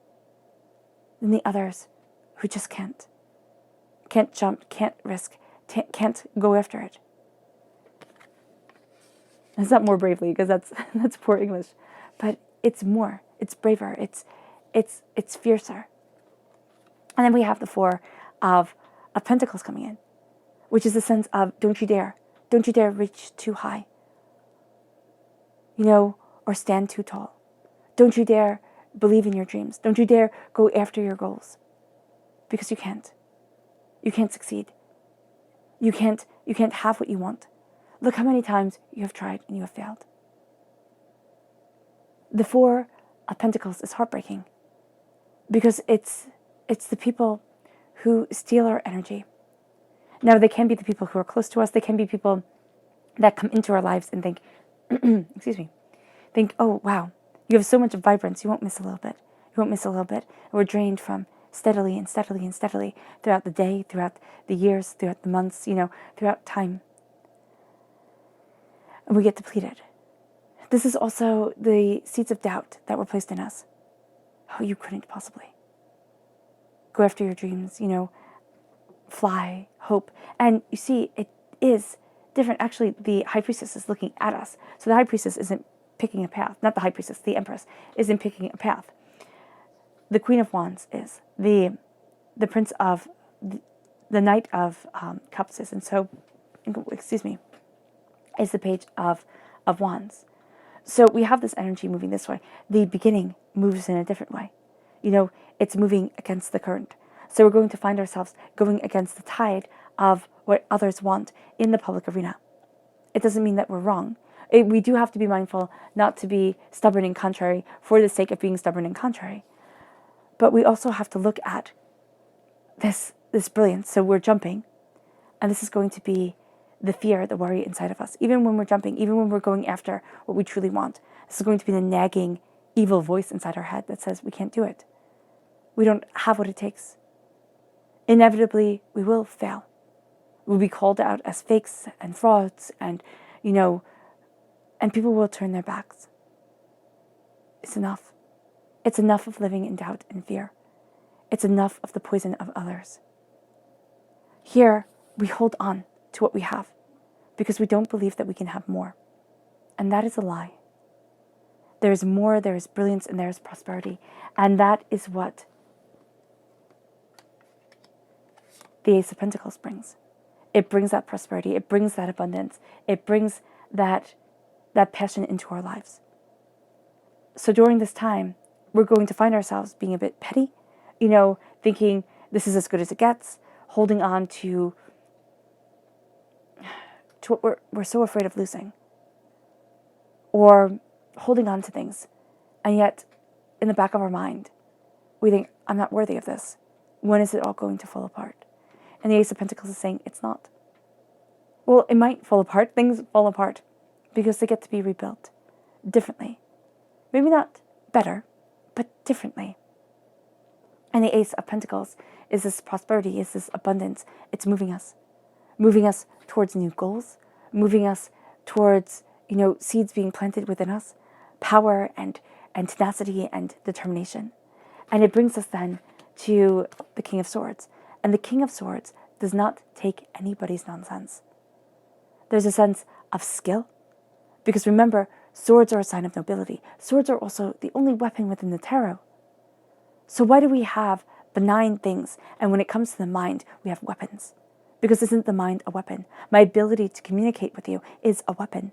than the others who just can't. Can't jump, can't risk, can't go after it. It's not more bravely, because that's poor English. But it's more. It's braver. It's fiercer. And then we have the Four of Pentacles coming in, which is the sense of don't you dare reach too high, or stand too tall. Don't you dare believe in your dreams. Don't you dare go after your goals, because you can't. You can't succeed. You can't have what you want. Look how many times you have tried and you have failed. The Four of Pentacles is heartbreaking because it's the people who steal our energy. Now, they can be the people who are close to us. They can be people that come into our lives and think, think, oh, wow, you have so much vibrance. You won't miss a little bit. You won't miss a little bit. And we're drained from steadily and steadily and steadily throughout the day, throughout the years, throughout the months, throughout time. And we get depleted. This is also the seeds of doubt that were placed in us. Oh, you couldn't possibly. Go after your dreams, fly, hope. And you see, it is different. Actually, the High Priestess is looking at us. So the High Priestess isn't picking a path. Not the High Priestess, the Empress isn't picking a path. The Queen of Wands is. The Prince of, the Knight of Cups is. And so, is the Page of Wands. So we have this energy moving this way. The beginning moves in a different way. It's moving against the current. So we're going to find ourselves going against the tide of what others want in the public arena. It doesn't mean that we're wrong. We do have to be mindful not to be stubborn and contrary for the sake of being stubborn and contrary. But we also have to look at this brilliance. So we're jumping, and this is going to be the fear, the worry inside of us. Even when we're jumping, even when we're going after what we truly want, this is going to be the nagging, evil voice inside our head that says we can't do it. We don't have what it takes. Inevitably, we will fail. We'll be called out as fakes and frauds, and people will turn their backs. It's enough. It's enough of living in doubt and fear. It's enough of the poison of others. Here, we hold on to what we have because we don't believe that we can have more. And that is a lie. There is more, there is brilliance, and there is prosperity. And that is what the Ace of Pentacles brings. It brings that prosperity. It brings that abundance. It brings that that passion into our lives. So during this time, we're going to find ourselves being a bit petty, thinking this is as good as it gets, holding on to what we're so afraid of losing, or holding on to things. And yet, in the back of our mind, we think, I'm not worthy of this. When is it all going to fall apart? And the Ace of Pentacles is saying, it's not. Well, it might fall apart. Things fall apart because they get to be rebuilt differently. Maybe not better, but differently. And the Ace of Pentacles is this prosperity, is this abundance. It's moving us towards new goals, moving us towards, seeds being planted within us, power and tenacity and determination. And it brings us then to the King of Swords. And the King of Swords does not take anybody's nonsense. There's a sense of skill, because remember, swords are a sign of nobility. Swords are also the only weapon within the tarot. So why do we have benign things, and when it comes to the mind, we have weapons? Because isn't the mind a weapon? My ability to communicate with you is a weapon.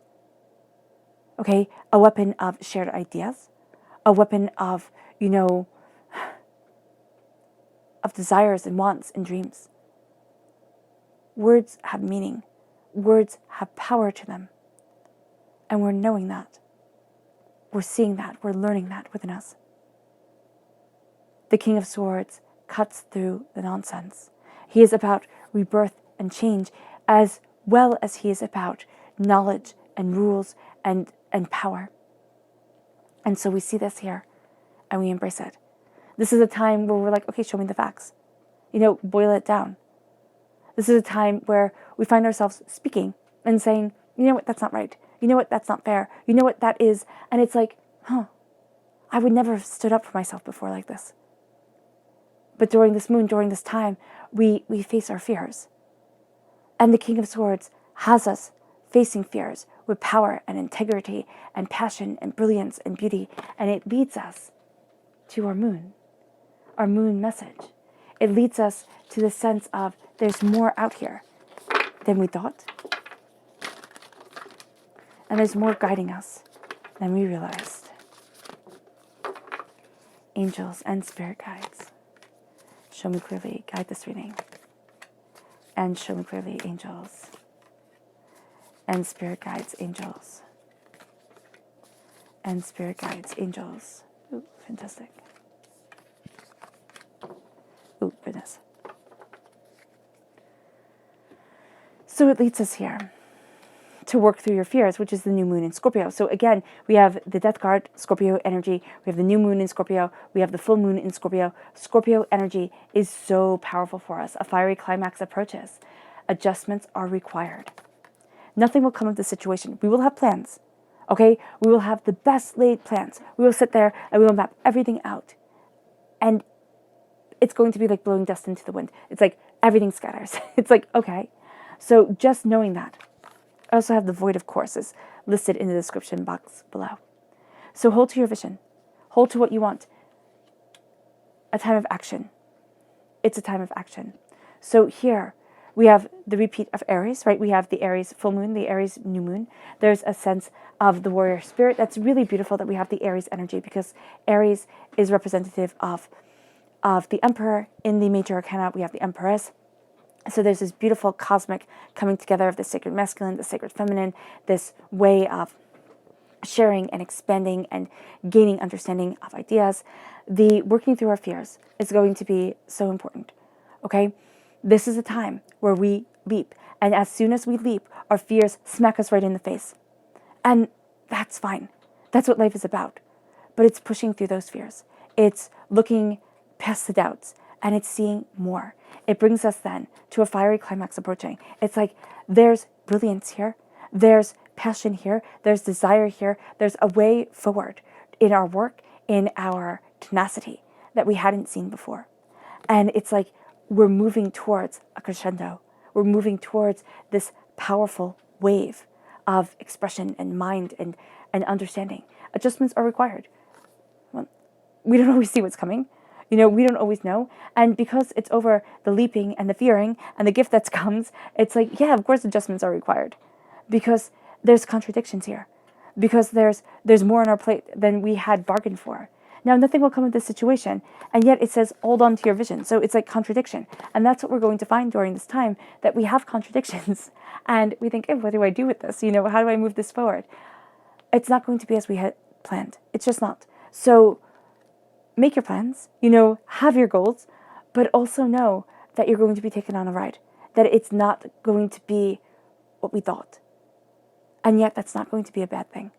Okay? A weapon of shared ideas, a weapon of, of desires and wants and dreams. Words have meaning. Words have power to them. And we're knowing that. We're seeing that. We're learning that within us. The King of Swords cuts through the nonsense. He is about rebirth and change, as well as he is about knowledge and rules and power. And so we see this here, and we embrace it. This is a time where we're like, okay, show me the facts. Boil it down. This is a time where we find ourselves speaking and saying, you know what, that's not right. You know what, that's not fair. You know what that is. And it's like, I would never have stood up for myself before like this. But during this moon, during this time, we face our fears. And the King of Swords has us facing fears with power and integrity and passion and brilliance and beauty. And it leads us to our moon message. It leads us to the sense of there's more out here than we thought. And there's more guiding us than we realized. Angels and spirit guides, show me clearly, guide this reading. And show me clearly, angels. And spirit guides, angels. And spirit guides, angels. Ooh, fantastic. Ooh, goodness. So it leads us here to work through your fears, which is the new moon in Scorpio. So again, we have the death card, Scorpio energy. We have the new moon in Scorpio. We have the full moon in Scorpio. Scorpio energy is so powerful for us. A fiery climax approaches. Adjustments are required. Nothing will come of the situation. We will have plans, okay? We will have the best laid plans. We will sit there and we will map everything out. And it's going to be like blowing dust into the wind. It's like everything scatters. It's like, okay. So just knowing that. I also have the void of courses listed in the description box below. So hold to your vision. Hold to what you want. A time of action. It's a time of action. So here we have the repeat of Aries, right? We have the Aries full moon, the Aries new moon. There's a sense of the warrior spirit. That's really beautiful that we have the Aries energy, because Aries is representative of the Emperor. In the major arcana, we have the Empress. So there's this beautiful cosmic coming together of the sacred masculine, the sacred feminine, this way of sharing and expanding and gaining understanding of ideas. The working through our fears is going to be so important, okay? This is a time where we leap. And as soon as we leap, our fears smack us right in the face. And that's fine. That's what life is about. But it's pushing through those fears. It's looking past the doubts, and it's seeing more. It brings us then to a fiery climax approaching. It's like there's brilliance here. There's passion here. There's desire here. There's a way forward in our work, in our tenacity that we hadn't seen before. And it's like we're moving towards a crescendo. We're moving towards this powerful wave of expression and mind and understanding. Adjustments are required. Well, we don't always see what's coming. We don't always know. And because it's over the leaping and the fearing and the gift that comes, it's like, yeah, of course adjustments are required. Because there's contradictions here. because there's more on our plate than we had bargained for. Now, nothing will come of this situation, and yet it says, hold on to your vision. So it's like contradiction. And that's what we're going to find during this time, that we have contradictions. And we think, what do I do with this? How do I move this forward? It's not going to be as we had planned. It's just not. So make your plans, have your goals, but also know that you're going to be taken on a ride, that it's not going to be what we thought. And yet that's not going to be a bad thing.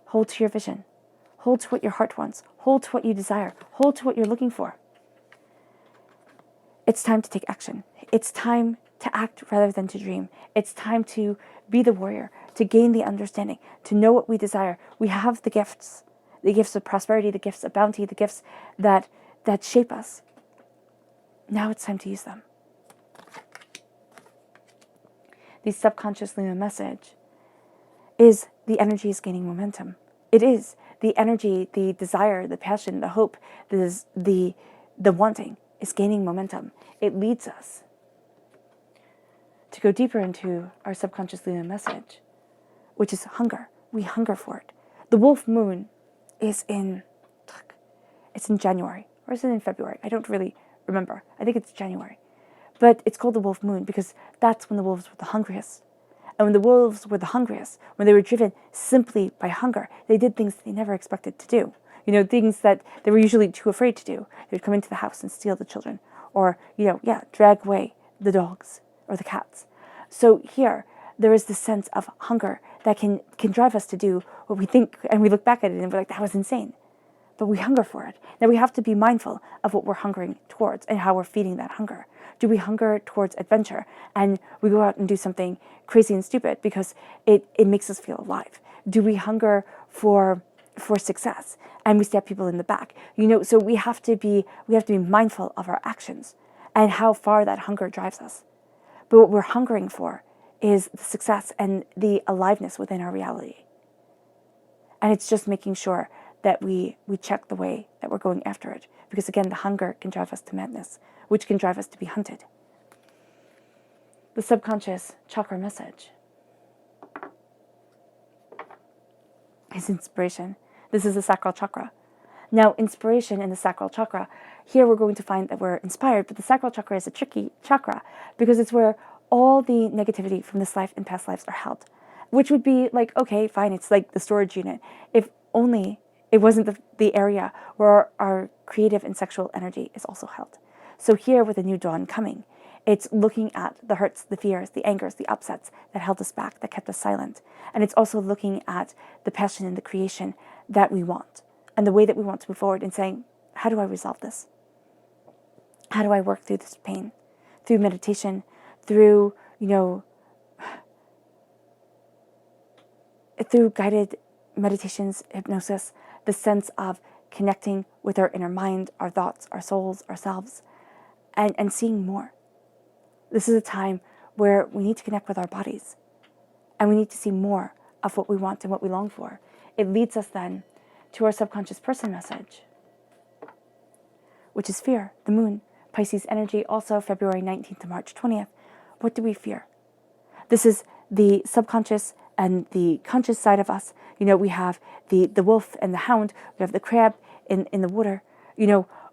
Hold to your vision. Hold to what your heart wants. Hold to what you desire. Hold to what you're looking for. It's time to take action. It's time to act rather than to dream. It's time to be the warrior, to gain the understanding, to know what we desire. We have the gifts of prosperity, the gifts of bounty, the gifts that shape us. Now it's time to use them. The subconscious lunar message is the energy is gaining momentum. It is. The energy, the desire, the passion, the hope, the wanting is gaining momentum. It leads us to go deeper into our subconscious lunar message, which is hunger. We hunger for it. The wolf moon is in January, or is it in February? I don't really remember. I think it's January. But it's called the wolf moon because that's when the wolves were the hungriest. And when the wolves were the hungriest, when they were driven simply by hunger, they did things they never expected to do. Things that they were usually too afraid to do. They would come into the house and steal the children. Or, drag away the dogs or the cats. So here, there is this sense of hunger that can drive us to do what we think, and we look back at it and we're like, that was insane. But we hunger for it. Now we have to be mindful of what we're hungering towards and how we're feeding that hunger. Do we hunger towards adventure and we go out and do something crazy and stupid because it makes us feel alive? Do we hunger for success and we stab people in the back? So we have to be mindful of our actions and how far that hunger drives us. But what we're hungering for is the success and the aliveness within our reality. And it's just making sure that we check the way that we're going after it. Because again, the hunger can drive us to madness, which can drive us to be hunted. The subconscious chakra message is inspiration. This is the sacral chakra. Now, inspiration in the sacral chakra, here we're going to find that we're inspired, but the sacral chakra is a tricky chakra because it's where all the negativity from this life and past lives are held, which would be like, okay, fine, it's like the storage unit. If only it wasn't the area where our creative and sexual energy is also held. So here with the new dawn coming, it's looking at the hurts, the fears, the angers, the upsets that held us back, that kept us silent. And it's also looking at the passion and the creation that we want and the way that we want to move forward and saying, how do I resolve this? How do I work through this pain? Through meditation, through, through guided meditations, hypnosis, the sense of connecting with our inner mind, our thoughts, our souls, ourselves, and seeing more. This is a time where we need to connect with our bodies and we need to see more of what we want and what we long for. It leads us then to our subconscious person message, which is fear, the moon, Pisces energy, also February 19th to March 20th. What do we fear? This is the subconscious and the conscious side of us. We have the wolf and the hound. We have the crab in the water.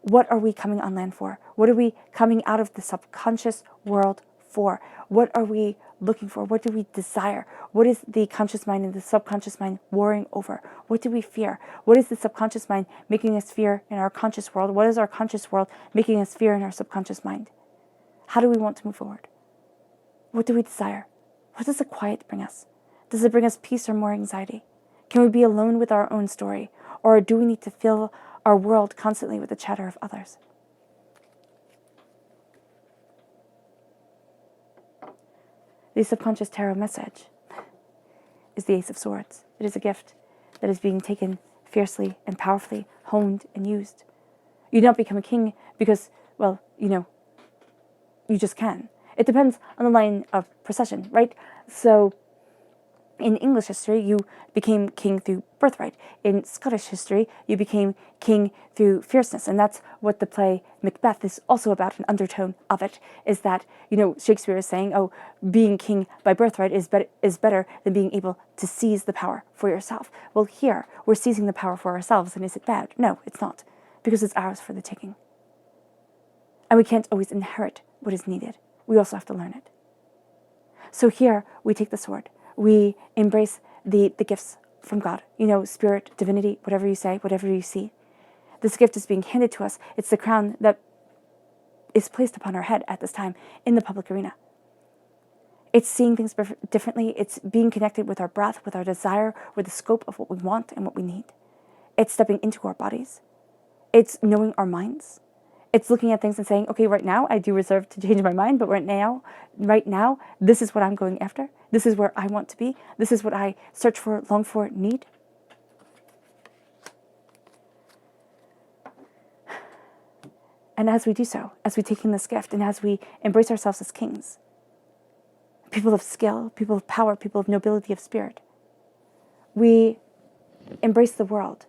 What are we coming on land for? What are we coming out of the subconscious world for? What are we looking for? What do we desire? What is the conscious mind and the subconscious mind warring over? What do we fear? What is the subconscious mind making us fear in our conscious world? What is our conscious world making us fear in our subconscious mind? How do we want to move forward? What do we desire? What does the quiet bring us? Does it bring us peace or more anxiety? Can we be alone with our own story? Or do we need to fill our world constantly with the chatter of others? The subconscious tarot message is the Ace of Swords. It is a gift that is being taken fiercely and powerfully, honed and used. You don't become a king because, you just can. It depends on the line of procession, right? So In English history, you became king through birthright. In Scottish history, you became king through fierceness. And that's what the play Macbeth is also about. An undertone of it is that, Shakespeare is saying, oh, being king by birthright is better than being able to seize the power for yourself. Well, here, we're seizing the power for ourselves, and is it bad? No, it's not, because it's ours for the taking. And we can't always inherit what is needed. We also have to learn it. So here, we take the sword. We embrace the gifts from God, spirit, divinity, whatever you say, whatever you see. This gift is being handed to us. It's the crown that is placed upon our head at this time in the public arena. It's seeing things differently. It's being connected with our breath, with our desire, with the scope of what we want and what we need. It's stepping into our bodies. It's knowing our minds. It's looking at things and saying, okay, right now I do reserve to change my mind, but right now, this is what I'm going after. This is where I want to be. This is what I search for, long for, need. And as we do so, as we take in this gift, and as we embrace ourselves as kings, people of skill, people of power, people of nobility of spirit, we embrace the world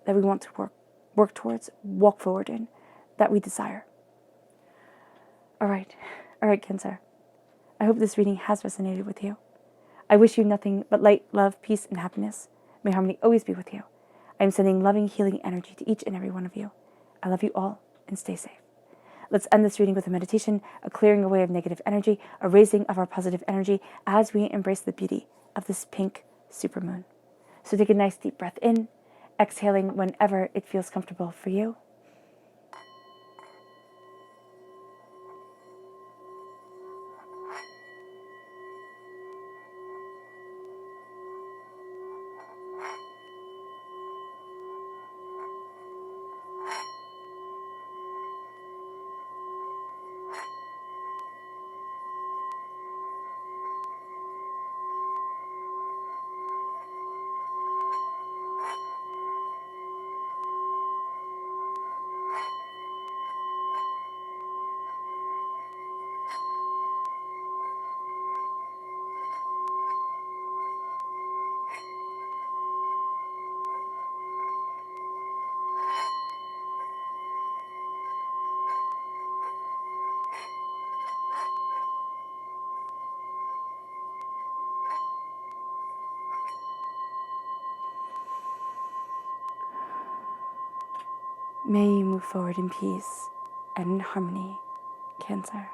that we want to work towards, walk forward in, that we desire. All right, Cancer. I hope this reading has resonated with you. I wish you nothing but light, love, peace, and happiness. May harmony always be with you. I am sending loving, healing energy to each and every one of you. I love you all, and stay safe. Let's end this reading with a meditation, a clearing away of negative energy, a raising of our positive energy as we embrace the beauty of this pink supermoon. So take a nice deep breath in, exhaling whenever it feels comfortable for you. May you move forward in peace and in harmony, Cancer.